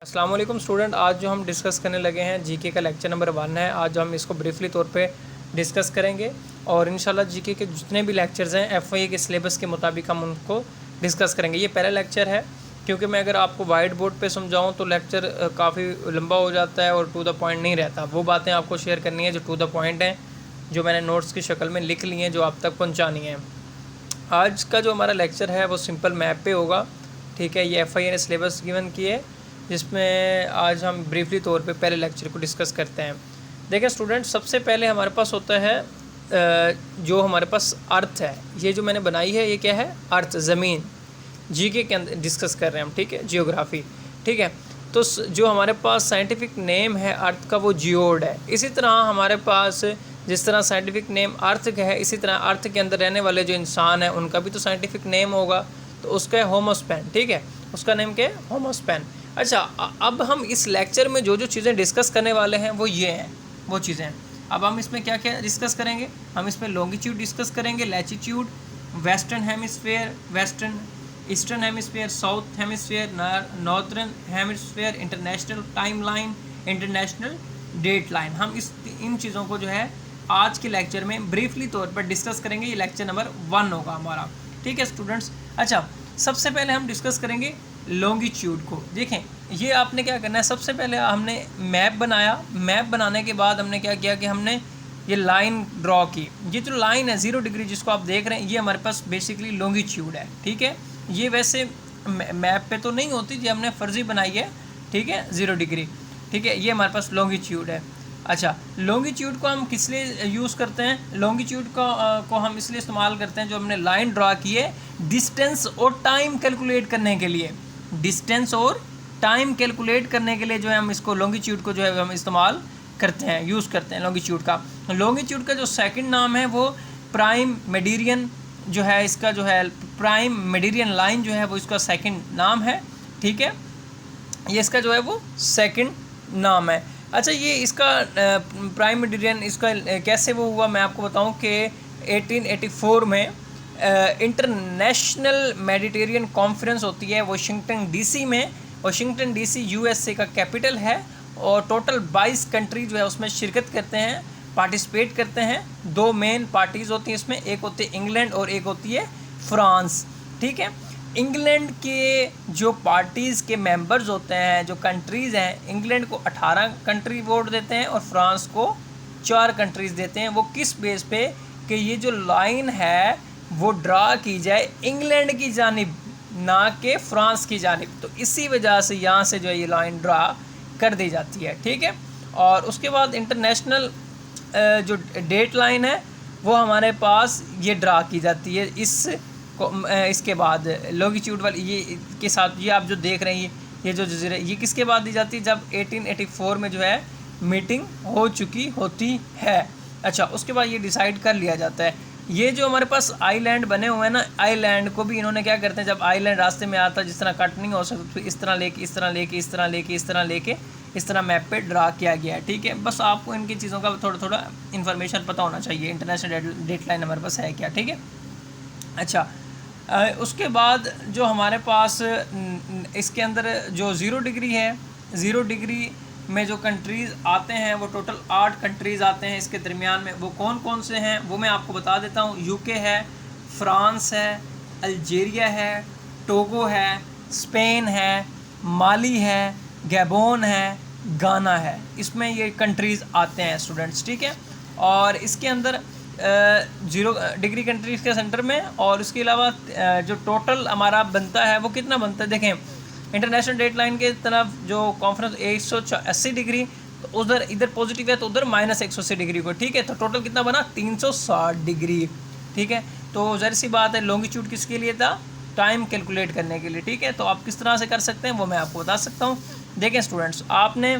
अस्सलाम वालेकुम स्टूडेंट। आज जो हम डिस्कस करने लगे हैं जीके का लेक्चर नंबर 1 है। आज हम इसको ब्रीफली तौर पे डिस्कस करेंगे और इंशाल्लाह जीके के जितने भी लेक्चर्स हैं एफवाई के सिलेबस के मुताबिक हम उनको डिस्कस करेंगे। ये पहला लेक्चर है क्योंकि मैं अगर आपको वाइट बोर्ड पे समझाऊं तो लेक्चर काफ़ी लंबा हो जाता है और टू द पॉइंट नहीं रहता। वो बातें आपको शेयर करनी है जो टू द पॉइंट हैं, जो मैंने नोट्स की शक्ल में लिख ली हैं, जो आप तक पहुँचानी है। आज का जो हमारा लेक्चर है वो सिंपल मैप पे होगा। ठीक है, ये एफआई ने सिलेबस गिवन की है जिसमें आज हम ब्रीफली तौर पे पहले लेक्चर को डिस्कस करते हैं। देखें स्टूडेंट, सबसे पहले हमारे पास होता है जो हमारे पास अर्थ है। ये जो मैंने बनाई है ये क्या है? अर्थ, ज़मीन। जीके के अंदर डिस्कस कर रहे हैं हम, ठीक है, जियोग्राफी। ठीक है, तो जो हमारे पास साइंटिफिक नेम है अर्थ का वो जियोड है। इसी तरह हमारे पास जिस तरह साइंटिफिक नेम अर्थ का है, इसी तरह अर्थ के अंदर रहने वाले जो इंसान हैं उनका भी तो साइंटिफिक नेम होगा, तो उसका है होमोस्पैन। ठीक है, उसका नेम क्या है? होमोस्पैन। अच्छा, अब हम इस लेक्चर में जो जो चीज़ें डिस्कस करने वाले हैं वो ये हैं, वो चीज़ें। अब हम इसमें क्या क्या डिस्कस करेंगे? हम इसमें लॉन्गिट्यूड डिस्कस करेंगे, latitude, western hemisphere, western eastern hemisphere, south hemisphere, northern hemisphere, international timeline, international date line. हम इन चीज़ों को जो है आज के लेक्चर में ब्रीफली तौर पर डिस्कस करेंगे। ये लेक्चर नंबर 1 होगा हमारा। ठीक है स्टूडेंट्स। अच्छा, सबसे पहले हम डिस्कस करेंगे लॉन्गिट्यूड को। देखें, ये आपने क्या करना है, सबसे पहले हमने मैप बनाया। मैप बनाने के बाद हमने क्या किया कि हमने ये लाइन ड्रॉ की। ये जो लाइन है 0 डिग्री जिसको आप देख रहे हैं, ये हमारे पास बेसिकली लॉन्गिट्यूड है। ठीक है, ये वैसे मैप पे तो नहीं होती, ये हमने फर्जी बनाई है। ठीक है, 0 डिग्री। ठीक है, ये हमारे पास लॉन्गिट्यूड है। अच्छा, लॉन्गिट्यूड को हम किस लिए यूज़ करते हैं? लॉन्गिट्यूड को हम इसलिए इस्तेमाल करते हैं, जो हमने लाइन ड्रा की है डिस्टेंस और टाइम कैलकुलेट करने के लिए। डिस्टेंस और टाइम कैलकुलेट करने के लिए जो है हम इसको लॉन्गिट्यूड को जो है हम इस्तेमाल करते हैं, यूज़ करते हैं लॉन्गिट्यूड का। लॉन्गिट्यूड का जो सेकंड नाम है वो प्राइम मेडिरियन जो है, इसका जो है प्राइम मेडिरियन लाइन जो है वो इसका सेकंड नाम है। ठीक है, ये इसका जो है वो सेकंड नाम है। अच्छा, ये इसका प्राइम मेडिरियन इसका कैसे वो हुआ मैं आपको बताऊं कि 1884 में इंटरनेशनल मेडिटेरियन कॉन्फ्रेंस होती है वाशिंगटन डीसी में। वाशिंगटन डीसी यूएसए का कैपिटल है और टोटल 22 कंट्री जो है उसमें शिरकत करते हैं, पार्टिसिपेट करते हैं। 2 मेन पार्टीज़ होती हैं इसमें, एक होती है इंग्लैंड और एक होती है फ्रांस। ठीक है, इंग्लैंड के जो पार्टीज़ के मेंबर्स होते हैं, जो कंट्रीज़ हैं, इंग्लैंड को 18 कंट्री वोट देते हैं और फ्रांस को 4 कंट्रीज़ देते हैं। वो किस बेस पे कि ये जो लाइन है वो ड्रा की जाए इंग्लैंड की जानिब, ना कि फ्रांस की जानिब। तो इसी वजह से यहाँ से जो है ये लाइन ड्रा कर दी जाती है। ठीक है, और उसके बाद इंटरनेशनल जो डेट लाइन है वो हमारे पास ये ड्रा की जाती है इसके बाद लॉन्गिट्यूड वाली ये के साथ। ये आप जो देख रहे हैं ये जो जजीरे, ये किसके बाद दी जाती है? जब 1884 में जो है मीटिंग हो चुकी होती है। अच्छा, उसके बाद ये डिसाइड कर लिया जाता है। ये जो हमारे पास आइलैंड बने हुए हैं ना, आइलैंड को भी इन्होंने क्या करते हैं, जब आइलैंड रास्ते में आता है, जिस तरह कट नहीं हो सकता, तो इस तरह लेके इस तरह लेके इस तरह लेके इस तरह लेके इस तरह मैप पे ड्रा किया गया है। ठीक है, बस आपको इनकी चीज़ों का थोड़ा थोड़ा इन्फॉर्मेशन पता होना चाहिए, इंटरनेशनल डेट लाइन हमारे पास है क्या। ठीक है, अच्छा, उसके बाद जो हमारे पास इसके अंदर जो 0 डिग्री है, 0 डिग्री में जो कंट्रीज़ आते हैं वो टोटल 8 कंट्रीज़ आते हैं इसके दरमियान में। वो कौन कौन से हैं वो मैं आपको बता देता हूँ। यूके है, फ्रांस है, अल्जीरिया है, टोगो है, स्पेन है, माली है, गैबोन है, गाना है। इसमें ये कंट्रीज़ आते हैं स्टूडेंट्स। ठीक है, और इसके अंदर 0 डिग्री कंट्रीज़ के सेंटर में, और उसके अलावा जो टोटल हमारा बनता है वो कितना बनता है? देखें, इंटरनेशनल डेट लाइन के तरफ जो कॉन्फ्रेंस 180 डिग्री, तो उधर इधर पॉजिटिव है तो उधर -180 डिग्री को। ठीक है, तो टोटल कितना बना? 360 डिग्री। ठीक है, तो ज़ाहिर सी बात है लॉन्गिट्यूड किसके लिए था? टाइम कैलकुलेट करने के लिए। ठीक है, तो आप किस तरह से कर सकते हैं वो मैं आपको बता सकता हूँ। देखें स्टूडेंट्स, आपने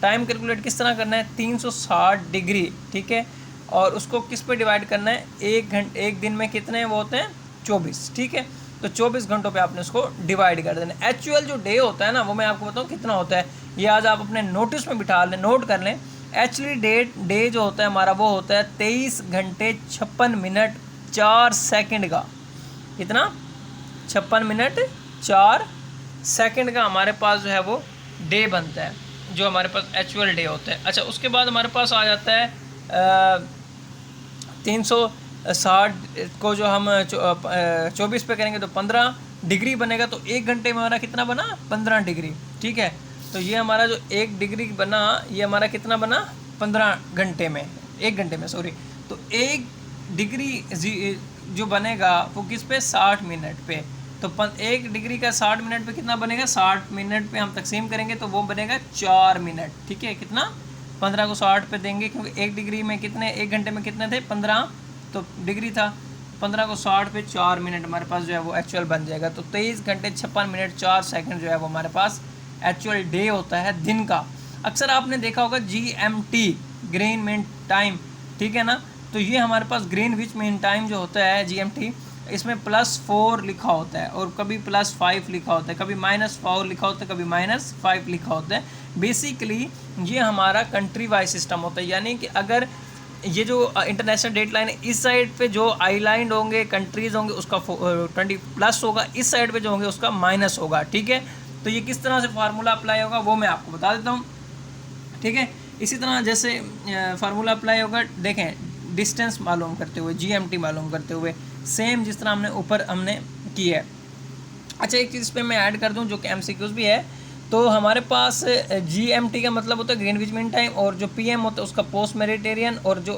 टाइम कैलकुलेट किस तरह करना है? 360 डिग्री। ठीक है, और उसको किस पे डिवाइड करना है? एक दिन में कितने वो होते हैं? 24। ठीक है, तो 24 घंटों पे आपने उसको डिवाइड कर देना। एक्चुअल जो डे होता है ना वो मैं आपको बताऊँ कितना होता है, ये आज आप अपने नोटिस में बिठा लें, नोट कर लें। एक्चुअली डे जो होता है हमारा वो होता है 23 घंटे 56 मिनट 4 सेकंड का। कितना? 56 मिनट 4 सेकंड का हमारे पास जो है वो डे बनता है, जो हमारे पास एक्चुअल डे होता है। अच्छा, उसके बाद हमारे पास आ जाता है 360 को जो हम 24 पे करेंगे तो 15 डिग्री बनेगा, तो 1 घंटे में हमारा कितना बना, 15 डिग्री। ठीक है, तो ये हमारा जो 1 डिग्री बना, ये हमारा कितना बना, 15 घंटे में, 1 घंटे में सॉरी। तो 1 डिग्री जो बनेगा वो किस पे, 60 मिनट पे। तो 1 डिग्री का 60 मिनट पे कितना बनेगा, 60 मिनट पे हम तकसीम करेंगे तो वो बनेगा 4 मिनट। ठीक है, कितना, 15 को 60 पे देंगे, क्योंकि 1 डिग्री में कितने, 1 घंटे में कितने थे, 15 तो डिग्री था, 15 को 60 पे 4 मिनट हमारे पास जो है वो एक्चुअल बन जाएगा। तो 23 घंटे 56 मिनट 4 सेकंड जो है वो हमारे पास एक्चुअल डे होता है दिन का। अक्सर आपने देखा होगा GMT, ग्रीन मीन टाइम, ठीक है ना। तो ये हमारे पास ग्रीनविच मीन टाइम जो होता है GMT, इसमें +4 लिखा होता है और कभी +5 लिखा होता है, कभी -4 लिखा होता है, कभी -5 लिखा होता है। बेसिकली ये हमारा कंट्री वाइज सिस्टम होता है, यानी कि अगर ये जो इंटरनेशनल डेट लाइन है, इस साइड पे जो आइलैंड होंगे, कंट्रीज़ होंगे, उसका 20+ होगा, इस साइड पे जो होंगे उसका माइनस होगा। ठीक है, तो ये किस तरह से फार्मूला अप्लाई होगा वो मैं आपको बता देता हूँ। ठीक है, इसी तरह जैसे फार्मूला अप्लाई होगा, देखें, डिस्टेंस मालूम करते हुए, GMT मालूम करते हुए, सेम जिस तरह हमने ऊपर हमने की है। अच्छा, एक चीज़ पे मैं ऐड कर दूं जो कि MCQs भी है। तो हमारे पास GMT का मतलब होता है ग्रीनविच मीन टाइम, और जो PM होता है उसका पोस्ट मेडिटेरियन, और जो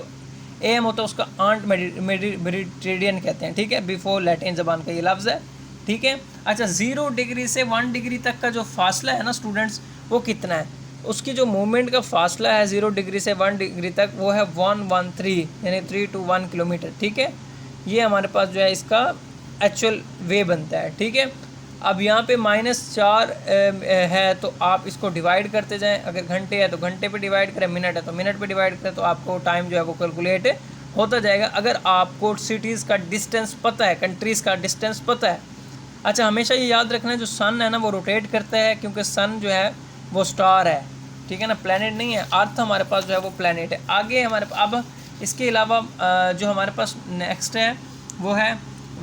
AM होता है उसका आंट मेडिटेरियन कहते हैं। ठीक है, बिफोर लैटिन ज़बान का ये लफ्ज़ है। ठीक है, अच्छा, 0 डिग्री से 1 डिग्री तक का जो फासला है ना स्टूडेंट्स, वो कितना है, उसकी जो मूवमेंट का फासला है 0 डिग्री से 1 डिग्री तक, वो है 113, यानी 3 to 1 किलोमीटर। ठीक है, ये हमारे पास जो है इसका एक्चुअल वे बनता है। ठीक है, अब यहाँ पे -4 है, तो आप इसको डिवाइड करते जाएं। अगर घंटे है तो घंटे पे डिवाइड करें, मिनट है तो मिनट पे डिवाइड करें, तो आपको टाइम जो है वो कैलकुलेट होता जाएगा। अगर आपको सिटीज़ का डिस्टेंस पता है, कंट्रीज़ का डिस्टेंस पता है। अच्छा, हमेशा ये याद रखना है, जो सन है ना वो रोटेट करता है, क्योंकि सन जो है वो स्टार है। ठीक है ना, प्लैनेट नहीं है। अर्थ हमारे पास जो है वो प्लैनेट है। आगे हमारे अब इसके अलावा जो हमारे पास नेक्स्ट है वो है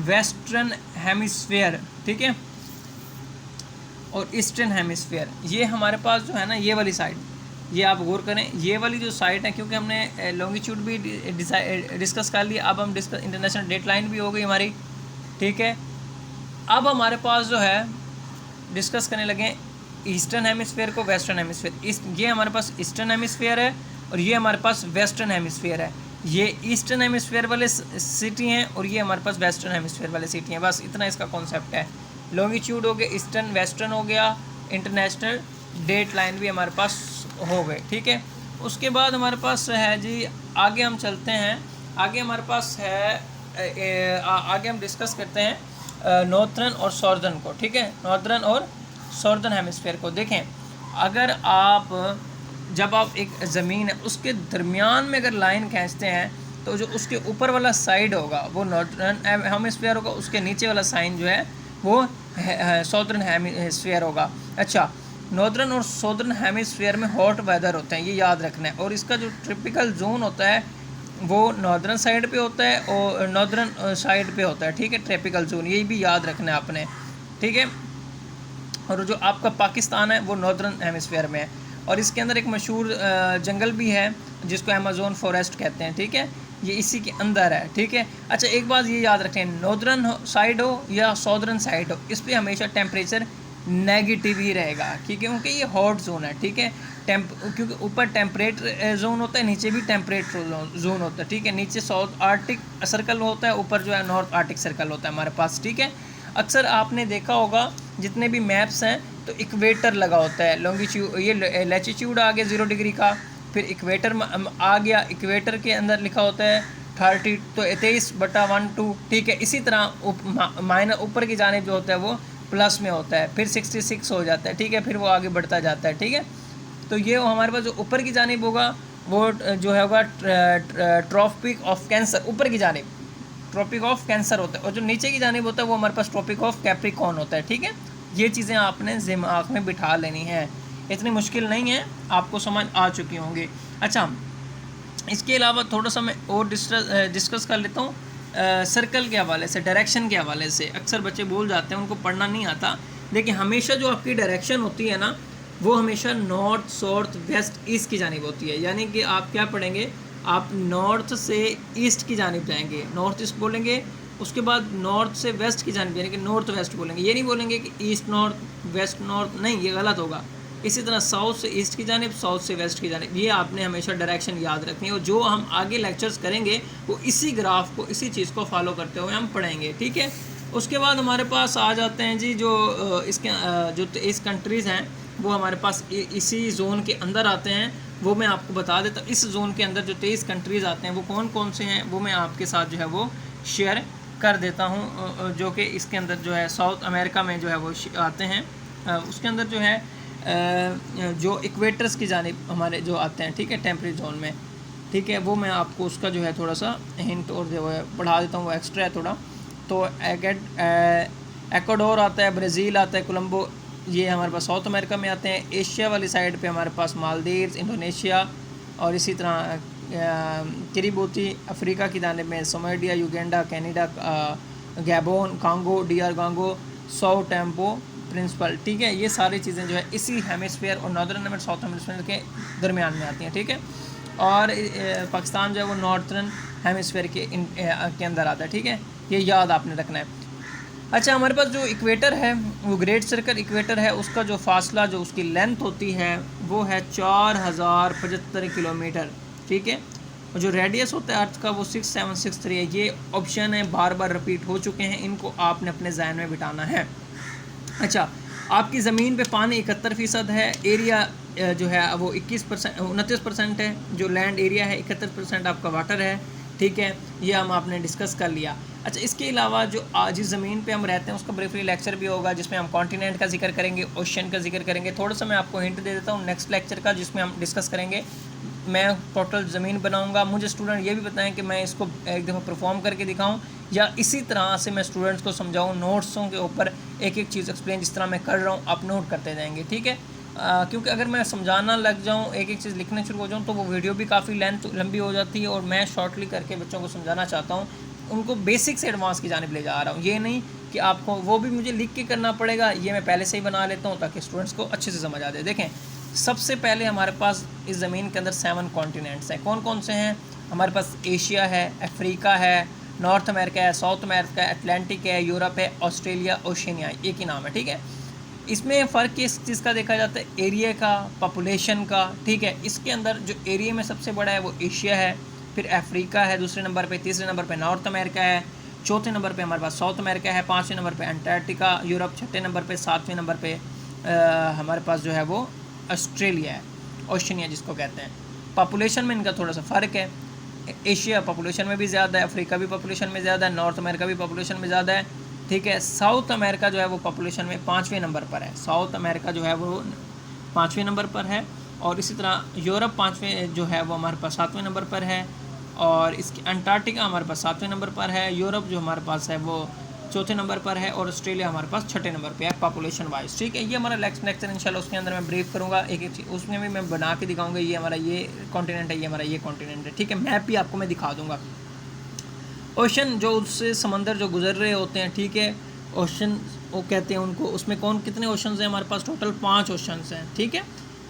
वेस्टर्न हेमिस्फीयर। ठीक है, और ईस्टर्न हेमिस्फीयर, ये हमारे पास जो है ना, ये वाली साइड, ये आप गौर करें, ये वाली जो साइड है, क्योंकि हमने लॉन्गिट्यूड भी डिस्कस कर लिया, अब हम डिस्कस इंटरनेशनल डेट लाइन भी हो गई हमारी। ठीक है, अब हमारे पास जो है डिस्कस करने लगे ईस्टर्न हेमिस्फीयर को, वेस्टर्न हेमिस्फीयर। ये हमारे पास ईस्टर्न हेमिस्फीयर है और ये हमारे पास वेस्टर्न हेमिस्फीयर है। ये ईस्टर्न हेमिस्फीयर वाले सिटी हैं और ये हमारे पास वेस्टर्न हेमिस्फीयर वाले सिटी हैं। बस इतना इसका कॉन्सेप्ट है। लॉन्गिट्यूड हो गया, ईस्टर्न वेस्टर्न हो गया, इंटरनेशनल डेट लाइन भी हमारे पास हो गए। ठीक है, उसके बाद हमारे पास है जी, आगे हम चलते हैं। आगे हमारे पास है आगे हम डिस्कस करते हैं नॉर्थर्न और सॉर्दर्न को। ठीक है, नॉर्थर्न और सॉर्दर्न हेमिस्फीयर को। देखें, अगर जब आप एक ज़मीन है उसके दरमियान में अगर लाइन खींचते हैं, तो जो उसके ऊपर वाला साइड होगा वो नॉर्थर्न हेमिस्फीयर होगा, उसके नीचे वाला साइन जो है वो सॉर्दर्न हेमिस्फीयर होगा। अच्छा, नॉर्दर्न और सॉर्दर्न हेमिस्फीयर में हॉट वेदर होते हैं, ये याद रखना है। और इसका जो ट्रॉपिकल जोन होता है वो नॉर्दर्न साइड पे होता है और नॉर्दर्न साइड पे होता है। ठीक है, ट्रॉपिकल जोन, ये भी याद रखना है आपने। ठीक है, और जो आपका पाकिस्तान है वो नॉर्दर्न हेमिस्फीयर में है, और इसके अंदर एक मशहूर जंगल भी है जिसको अमेज़न फॉरेस्ट कहते हैं। ठीक है, ये इसी के अंदर है। ठीक है, अच्छा, एक बात ये याद रखें, नॉर्दर्न साइड हो या सॉर्दर्न साइड हो, इस पर हमेशा टेम्परेचर नेगेटिव ही रहेगा, ठीक है, क्योंकि ये हॉट जोन है। ठीक है, क्योंकि ऊपर टेम्परेट जोन होता है, नीचे भी टेम्परेट जोन होता है। ठीक है, नीचे साउथ आर्टिक सर्कल होता है, ऊपर जो है नॉर्थ आर्टिक सर्कल होता है हमारे पास। ठीक है, अक्सर आपने देखा होगा जितने भी मैप्स हैं तो इक्वेटर लगा होता है, लॉन्गिट्यूड, ये लैटिट्यूड आ गया 0 डिग्री का, फिर इक्वेटर आ गया, इक्वेटर के अंदर लिखा होता है 30, तो 23/12। ठीक है, इसी तरह माइनस ऊपर की जानिब जो होता है वो प्लस में होता है, फिर 66 हो जाता है। ठीक है, फिर वो आगे बढ़ता जाता है। ठीक है, तो ये हमारे पास जो ऊपर की जानिब होगा वो जो है होगा ट्रॉपिक ऑफ कैंसर, ऊपर की जानिब ट्रॉपिक ऑफ कैंसर होता है, और जो नीचे की जानिब होता है वो हमारे पास ट्रॉपिक ऑफ कैप्रिकॉर्न होता है। ठीक है, ये चीज़ें आपने दिमाग में बिठा लेनी है, इतनी मुश्किल नहीं है, आपको समझ आ चुकी होंगी। अच्छा, इसके अलावा थोड़ा सा मैं और डिस्कस कर लेता हूँ सर्कल के हवाले से, डायरेक्शन के हवाले से। अक्सर बच्चे भूल जाते हैं, उनको पढ़ना नहीं आता, लेकिन हमेशा जो आपकी डायरेक्शन होती है ना, वो हमेशा नॉर्थ साउथ वेस्ट ईस्ट की जानिब होती है। यानी कि आप क्या पढ़ेंगे, आप नॉर्थ से ईस्ट की जानिब जाएंगे, नॉर्थ ईस्ट बोलेंगे, उसके बाद नॉर्थ से वेस्ट की जानिब यानी कि नॉर्थ वेस्ट बोलेंगे। ये नहीं बोलेंगे कि ईस्ट नॉर्थ वेस्ट नॉर्थ, नहीं, ये गलत होगा। इसी तरह साउथ से ईस्ट की जानिब, साउथ से वेस्ट की जानिब, ये आपने हमेशा डायरेक्शन याद रखनी है। और जो हम आगे लेक्चर्स करेंगे वो इसी ग्राफ को, इसी चीज़ को फॉलो करते हुए हम पढ़ेंगे, ठीक है। उसके बाद हमारे पास आ जाते हैं जी जो इसके जो इस कंट्रीज़ हैं वो हमारे पास इसी जोन के अंदर आते हैं। वो मैं आपको बता देता हूँ, इस जोन के अंदर जो 23 कंट्रीज़ आते हैं वो कौन कौन से हैं वो मैं आपके साथ जो है वो शेयर कर देता हूँ। जो कि इसके अंदर जो है साउथ अमेरिका में जो है वो आते हैं। उसके अंदर जो है जो इक्वेटर्स की जानिब हमारे जो आते हैं, ठीक है, टेम्परेट जोन में, ठीक है, वो मैं आपको उसका जो है थोड़ा सा हिंट और जो है बढ़ा देता हूँ, वो एक्स्ट्रा है थोड़ा। तो एक्वाडोर आता है, ब्राज़ील आता है, कोलंबो, ये हमारे पास साउथ अमेरिका में आते हैं। एशिया वाली साइड पे हमारे पास मालदीव्स, इंडोनेशिया और इसी तरह किरिबूती, अफ्रीका की जानिब में Somalia, Uganda, Canada, Gabon, Congo, DR Congo, Sao Tome Principe, ठीक है। ये सारी चीज़ें जो है इसी हेमिस्फीयर और नॉर्दर्न और साउथ हेमिस्फीयर के दरमियान में आती हैं, ठीक है। और पाकिस्तान जो है वो नॉर्थर्न हेमिस्फीयर के अंदर आता है, ठीक है, ये याद आपने रखना है। अच्छा, हमारे पास जो इक्वेटर है वो ग्रेट सर्कल इक्वेटर है, उसका जो फासला, जो उसकी लेंथ होती है वो है 4075 किलोमीटर, ठीक है। और जो रेडियस होता है अर्थ का वो 6763 है। ये ऑप्शन है, बार बार रिपीट हो चुके हैं, इनको आपने अपने जहन में बिठाना है। अच्छा, आपकी ज़मीन पे पानी 71% है, एरिया जो है वो 29% है, जो लैंड एरिया है 71% आपका वाटर है, ठीक है, ये हम आपने डिस्कस कर लिया। अच्छा, इसके अलावा जो जिस ज़मीन पे हम रहते हैं उसका ब्रीफली लेक्चर भी होगा जिसमें हम कॉन्टिनेंट का जिक्र करेंगे, ओशन का जिक्र करेंगे। थोड़ा सा मैं आपको हिंट दे देता हूँ नेक्स्ट लेक्चर का जिसमें हम डिस्कस करेंगे। मैं टोटल ज़मीन बनाऊंगा, मुझे स्टूडेंट ये भी बताएं कि मैं इसको एक दफ़ा परफॉर्म करके दिखाऊं या इसी तरह से मैं स्टूडेंट्स को समझाऊं, नोट्सों के ऊपर एक एक चीज़ एक्सप्लेन जिस तरह मैं कर रहा हूं आप नोट करते जाएंगे, ठीक है। क्योंकि अगर मैं समझाना लग जाऊं, एक एक चीज़ लिखने शुरू हो जाऊं तो वो वीडियो भी काफ़ी लंबी हो जाती है और मैं शॉर्टली करके बच्चों को समझाना चाहता हूँ, उनको बेसिक से एडवांस की जानिब ले जा रहा हूँ। ये नहीं कि आपको वो भी मुझे लिख के करना पड़ेगा, ये मैं पहले से ही बना लेता हूँ ताकि स्टूडेंट्स को अच्छे से समझ आ जाए। देखें, सबसे पहले हमारे पास इस ज़मीन के अंदर 7 कॉन्टिनेंट्स हैं। कौन कौन से हैं? हमारे पास एशिया है, अफ्रीका है, नॉर्थ अमेरिका है, साउथ अमेरिका है, अटलांटिक है, यूरोप है, ऑस्ट्रेलिया, ओशिनिया, एक ही नाम है, ठीक है। इसमें फ़र्क किस चीज़ का देखा जाता है? एरिया का, पॉपुलेशन का, ठीक है। इसके अंदर जो एरिया में सबसे बड़ा है वो एशिया है, फिर अफ्रीका है दूसरे नंबर पे, तीसरे नंबर पे नॉर्थ अमेरिका है, चौथे नंबर पे हमारे पास साउथ अमेरिका है, पाँचवें नंबर पे अंटार्कटिका, यूरोप, छठे नंबर पे, सातवें नंबर पे हमारे पास जो है वो ऑस्ट्रेलिया है, ओशिनिया जिसको कहते हैं। पॉपुलेशन में इनका थोड़ा सा फ़र्क है, एशिया पॉपुलेशन में भी ज़्यादा है, अफ्रीका भी पॉपुलेशन में ज़्यादा है, नॉर्थ अमेरिका भी पॉपुलेशन में ज़्यादा है, ठीक है। साउथ अमेरिका जो है वो पॉपुलेशन में 5वें नंबर पर है, साउथ अमेरिका जो है वो 5वें नंबर पर है। और इसी तरह यूरोप 5वें जो है वो हमारे पास 7वें नंबर पर है, और इसकी अंटार्कटिका हमारे पास 7वें नंबर पर है, यूरोप जो हमारे पास है वो चौथे नंबर पर है, और ऑस्ट्रेलिया हमारे पास छठे नंबर पे है पॉपुलेशन वाइज, ठीक है। ये हमारा लेक्चर इंशाल्लाह उसके अंदर मैं ब्रीफ करूँगा, एक एक चीज़ उसमें भी मैं बना के दिखाऊँगा, ये हमारा ये कॉन्टिनेंट है, ये हमारा ये कॉन्टिनेंट है, ठीक है। मैप भी आपको मैं दिखा दूँगा। ओशन जो उससे समंदर जो गुजर रहे होते हैं, ठीक है, ओशन वो कहते हैं उनको, उसमें कौन कितने ओशंस हैं हमारे पास? टोटल 5 ओशंस हैं, ठीक है।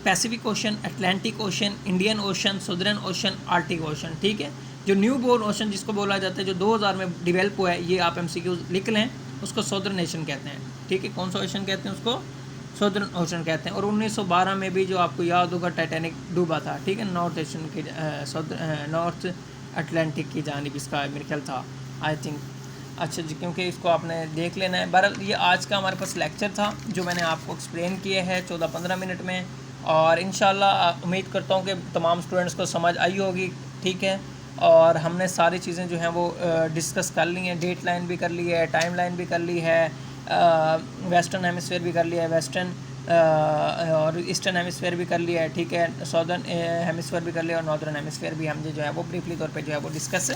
Pacific ocean, Atlantic ocean, Indian ocean, southern ocean, Arctic ocean, ठीक है। जो न्यू बोर्न ओशन जिसको बोला जाता है, जो 2000 में डिवेल्प हुआ है, ये आप MCQ लिख लें, उसको सदर्न ओशन कहते हैं, ठीक है। कौन सा ओशन कहते हैं उसको? सदर्न ओशन कहते हैं। और 1912 में भी जो आपको याद होगा टाइटैनिक डूबा था, ठीक है, नॉर्थ ओशन की नॉर्थ अटलांटिक की जानिब इसका मेरे ख्याल था, आई थिंक। अच्छा जी, क्योंकि इसको आपने देख लेना है। बहरहाल ये आज का हमारे पास लेक्चर था जो मैंने आपको एक्सप्लेन किए हैं 14-15 मिनट में, और इंशाल्लाह उम्मीद करता हूँ कि तमाम स्टूडेंट्स को समझ आई होगी, ठीक है। और हमने सारी चीज़ें जो हैं वो डिस्कस कर ली हैं, डेट लाइन भी कर ली है, टाइम लाइन भी कर ली है, वेस्टर्न हेमिस्फीयर भी कर लिया है, वेस्टर्न और ईस्टर्न हेमिस्फीयर भी कर लिया है, ठीक है, सॉदर्न हेमिस्फीयर भी कर लिया और नॉर्दर्न हेमिस्फीयर भी हमने जो है वो ब्रीफली तौर पे जो है वो डिस्कस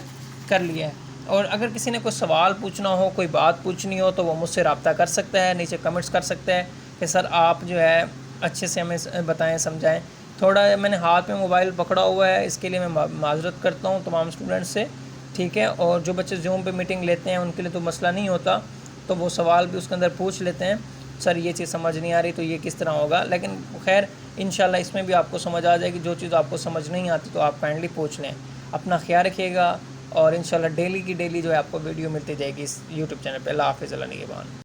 कर लिया है। और अगर किसी ने कोई सवाल पूछना हो, कोई बात पूछनी हो, तो वो मुझसे रब्ता कर सकता है, नीचे कमेंट्स कर सकते हैं कि सर आप जो है अच्छे से हमें बताएं, समझाएं। थोड़ा मैंने हाथ में मोबाइल पकड़ा हुआ है, इसके लिए मैं माजरत करता हूँ तमाम स्टूडेंट्स से, ठीक है। और जो बच्चे जूम पे मीटिंग लेते हैं उनके लिए तो मसला नहीं होता, तो वो सवाल भी उसके अंदर पूछ लेते हैं। सर ये चीज़ समझ नहीं आ रही तो ये किस तरह होगा, लेकिन खैर इंशाल्लाह इसमें भी आपको समझ आ जाएगी। जो चीज़ आपको समझ नहीं आती तो आप काइंडली पूछ लें। अपना ख्याल रखिएगा और इंशाल्लाह डेली की डेली जो है आपको वीडियो मिलती जाएगी इस यूट्यूब चैनल पे। अल्लाह हाफ़िज़, अल्लाह निगहबान।